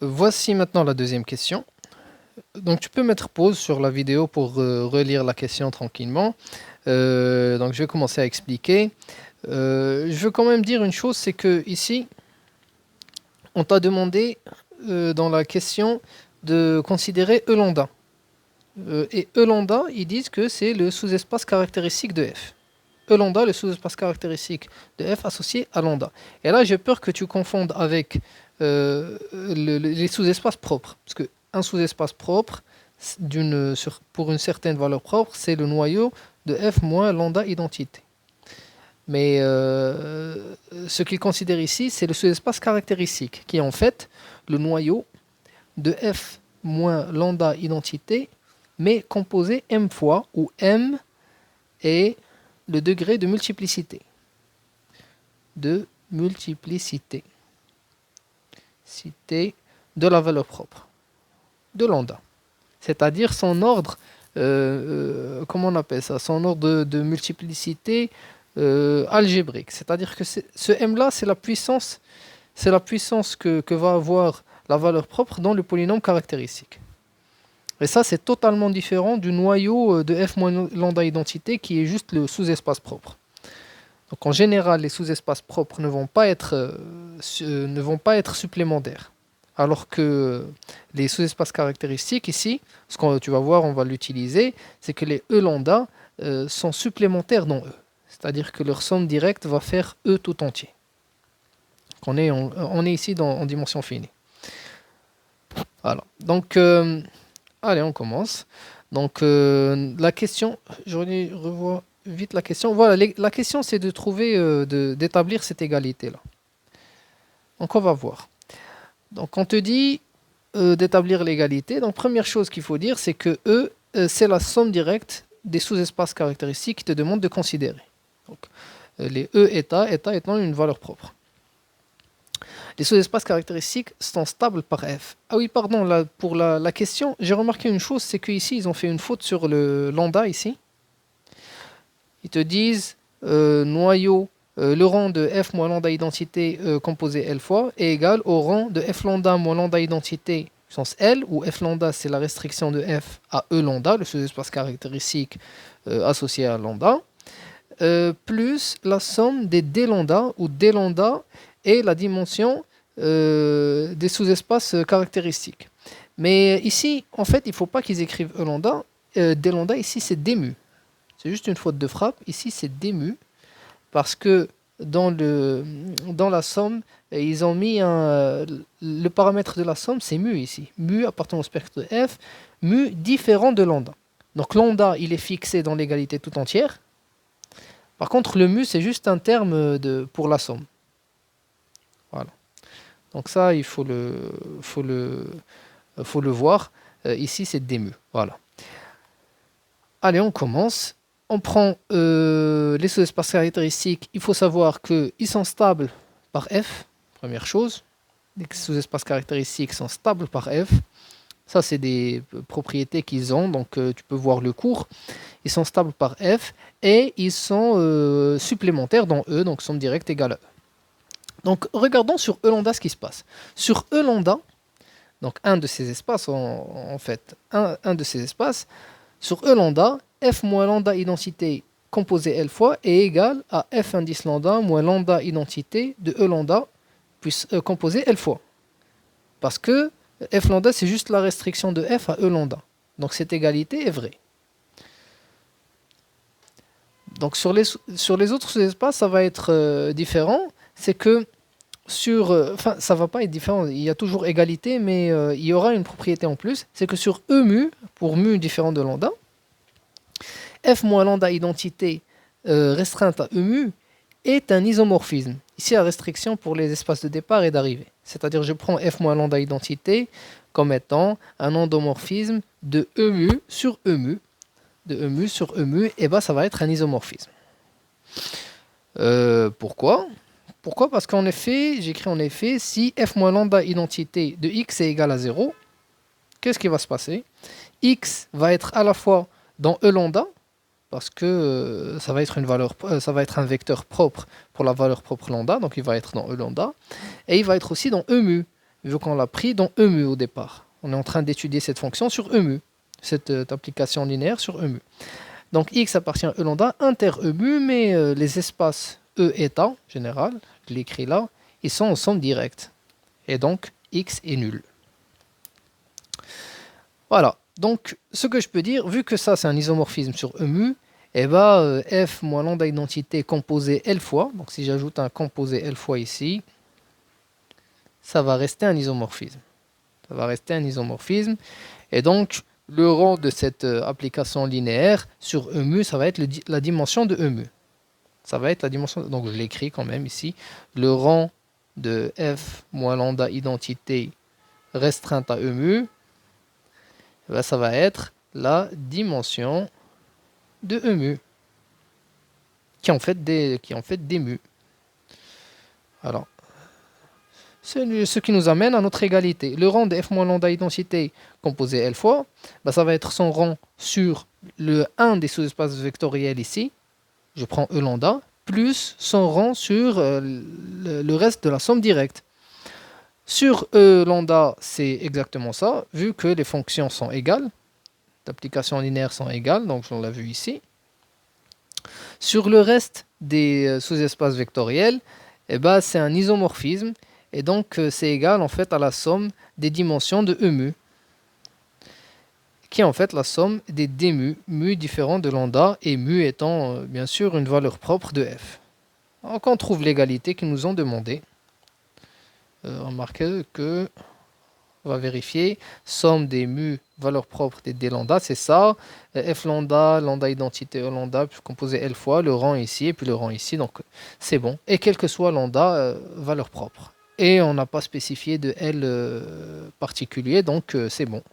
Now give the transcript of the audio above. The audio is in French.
Voici maintenant la deuxième question. Donc tu peux mettre pause sur la vidéo pour relire la question tranquillement. Donc je vais commencer à expliquer. Je veux quand même dire une chose, c'est que ici, on t'a demandé dans la question de considérer E lambda. Et E lambda, ils disent que c'est le sous-espace caractéristique de F. E lambda, le sous-espace caractéristique de F associé à lambda. Et là, j'ai peur que tu confondes avec les sous-espaces propres. Parce qu'un sous-espace propre, pour une certaine valeur propre, c'est le noyau de F moins lambda identité. Mais ce qu'il considère ici, c'est le sous-espace caractéristique, qui est en fait le noyau de F moins lambda identité, mais composé m fois, où m est le degré de multiplicité. Cité de la valeur propre de lambda. C'est-à-dire son ordre, comment on appelle ça? Son ordre de multiplicité algébrique. C'est-à-dire que ce m-là, c'est la puissance que va avoir la valeur propre dans le polynôme caractéristique. Et ça, c'est totalement différent du noyau de f moins lambda identité qui est juste le sous-espace propre. Donc en général, les sous-espaces propres ne vont pas être supplémentaires. Alors que les sous-espaces caractéristiques ici, ce que tu vas voir, on va l'utiliser, c'est que les E lambda sont supplémentaires dans E. C'est-à-dire que leur somme directe va faire E tout entier. On est ici en dimension finie. Voilà. Donc, allez, on commence. Donc, la question, je revois vite la question. Voilà, la question, c'est de trouver, d'établir cette égalité-là. Donc, on va voir. Donc, on te dit d'établir l'égalité. Donc, première chose qu'il faut dire, c'est que E, c'est la somme directe des sous-espaces caractéristiques qui te demandent de considérer. Donc, les E état étant une valeur propre. Les sous-espaces caractéristiques sont stables par F. Ah oui, pardon, là, pour la question, j'ai remarqué une chose, c'est qu'ici, ils ont fait une faute sur le lambda, ici. Ils te disent noyau, le rang de F moins lambda identité composé L fois est égal au rang de F lambda moins lambda identité puissance L, où F lambda, c'est la restriction de F à E lambda, le sous-espace caractéristique associé à lambda, plus la somme des D lambda, où D lambda est la dimension des sous-espaces caractéristiques. Mais ici, en fait, il ne faut pas qu'ils écrivent E lambda. D lambda, ici, c'est D mu. C'est juste une faute de frappe. Ici, c'est D mu. Parce que dans la somme, ils ont mis le paramètre de la somme, c'est mu ici. Mu appartenant au spectre de F. Mu différent de lambda. Donc lambda, il est fixé dans l'égalité tout entière. Par contre, le mu, c'est juste un terme pour la somme. Voilà. Donc ça, il faut le voir. Ici, c'est D mu. Voilà. Allez, on commence. On prend les sous-espaces caractéristiques. Il faut savoir qu'ils sont stables par F. Première chose. Les sous-espaces caractéristiques sont stables par F. Ça, c'est des propriétés qu'ils ont. Donc, tu peux voir le cours. Ils sont stables par F. Et ils sont supplémentaires dans E. Donc, somme directe égale à E. Donc, regardons sur E lambda ce qui se passe. Sur E lambda, donc un de ces espaces, en fait, un de ces espaces, sur E lambda, F moins lambda identité composé L fois est égal à F indice lambda moins lambda identité de E lambda composé L fois. Parce que F lambda, c'est juste la restriction de F à E lambda. Donc, cette égalité est vraie. Donc, sur les autres espaces, ça va être différent. C'est que ça va pas être différent, il y a toujours égalité, mais il y aura une propriété en plus, c'est que sur E mu, pour mu différent de lambda, F moins lambda identité restreinte à E mu est un isomorphisme. Ici, la restriction pour les espaces de départ et d'arrivée. C'est-à-dire, je prends F moins lambda identité comme étant un endomorphisme de E mu sur E mu. De E mu sur E mu, et ben ça va être un isomorphisme. Pourquoi ? Pourquoi ? Parce qu'en effet, j'écris en effet, si f moins lambda identité de x est égal à 0, qu'est-ce qui va se passer ? X va être à la fois dans E lambda, parce que ça va être un vecteur propre pour la valeur propre lambda, donc il va être dans E lambda, et il va être aussi dans E mu. vu qu'on l'a pris dans EMU au départ. On est en train d'étudier cette fonction sur EMU, cette application linéaire sur EMU. Donc x appartient à E lambda inter-EMU, mais les espaces E état, général, je l'écris là, ils sont en somme directe. Et donc, x est nul. Voilà. Donc, ce que je peux dire, vu que ça, c'est un isomorphisme sur EMU, eh ben, f moins lambda identité composé L fois, donc si j'ajoute un composé L fois ici, ça va rester un isomorphisme. Ça va rester un isomorphisme. Et donc, le rang de cette application linéaire sur EMU, ça va être la dimension de EMU. Ça va être la dimension, donc je l'écris quand même ici, le rang de f moins lambda identité restreinte à EMU, ben, ça va être la dimension de EMU, qui est en fait des mu. Alors, ce qui nous amène à notre égalité. Le rang de f moins lambda identité composé L fois, ben, ça va être son rang sur le 1 des sous-espaces vectoriels ici, je prends E lambda, plus son rang sur le reste de la somme directe. Sur E lambda, c'est exactement ça, vu que les fonctions sont égales, les applications linéaires sont égales, donc on l'a vu ici. Sur le reste des sous-espaces vectoriels, eh ben, c'est un isomorphisme, et donc c'est égal en fait à la somme des dimensions de EMU, qui est en fait la somme des dmu, mu différent de lambda, et mu étant bien sûr une valeur propre de f. Donc on trouve l'égalité qu'ils nous ont demandé. Remarquez que, on va vérifier, somme des mu, valeur propre des d lambda, c'est ça. F lambda, lambda identité E lambda, puis composé L fois, le rang ici, et puis le rang ici, donc c'est bon. Et quel que soit lambda, valeur propre. Et on n'a pas spécifié de L particulier, donc c'est bon.